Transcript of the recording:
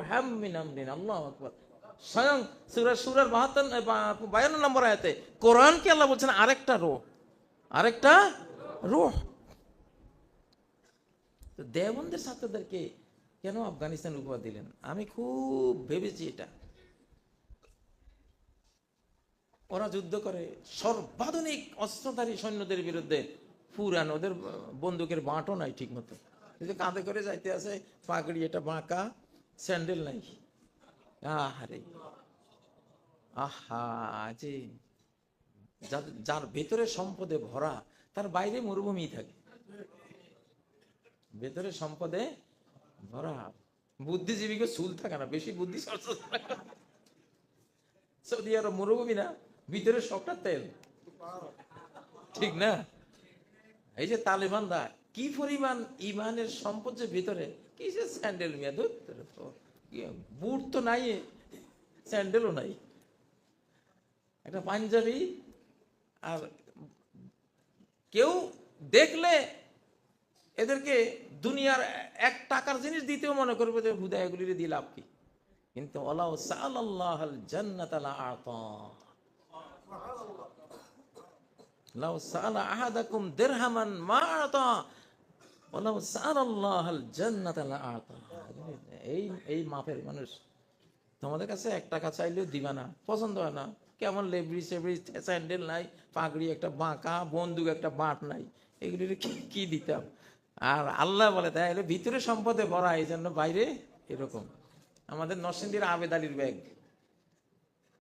আরহাম মিন আমরিনা। আল্লাহু আকবার। স্বয়ং সূরা 52 নম্বর আয়াতে কোরআনকে আল্লাহ বলছেন আরেকটা রূহ, আরেকটা রূহ। তো দেওবন্দের ছাত্রদেরকে কেন আফগানিস্তান উপহার দিলেন? আমি খুব ভেবেছি এটা। ওরা যুদ্ধ করে সর্বাধুনিক অস্ত্রধারী সৈন্যদের বিরুদ্ধে, পুরান ওদের বন্দুকের বাঁটও নাই ঠিক মতো, কাঁধে করে যাইতে আছে, পাগড়ি এটা বাঁকা, স্যান্ডেল নাই। আহারে আহা, যে যার ভেতরে সম্পদে ভরা তার বাইরে মরুভূমি থাকে, ভেতরে সম্পদে ভরা। বুদ্ধিজীবীকে চুল থাকে না, বেশি বুদ্ধি চর্চা। সৌদি আরব মরুভূমি না, ভিতরে সবটা তেল, ঠিক না? এই যে তালেবানরা কি পরিমাণ ইমানের সম্পদ যে ভিতরে, কি যে স্যান্ডেল মিয়া, বুট তো নাই, স্যান্ডেলও নাই, একটা পাঞ্জাবি। আর কেউ দেখলে এদেরকে দুনিয়ার 1 টাকার জিনিস দিতেও মনে করবে যে হুদা এগুলির দিয়ে লাভ কি। কিন্তু ওয়ালাউ সাআলাল্লাহুল জান্নাতা লাআতা, লাউ সাআলা আহাদাকুম দিরহামান মা আতা, ওয়ালাউ সাআলাল্লাহুল জান্নাতা লাআতা। এই মাপের মানুষ তোমাদের কাছে 1 টাকা চাইলেও দিবা না, পছন্দ হয় না, কেমন লেবরি সেবরি, স্যান্ডেল নাই, পাগড়ি একটা বাঁকা, বন্দুক একটা বাঁট নাই, এগুলির কি দিতাম। আর আল্লাহ বলে তাই ভিতরে সম্পদে ভরা, এই জন্য বাইরে এরকম। আমাদের নরসিংদীর আবেদ আলীর ব্যাগ,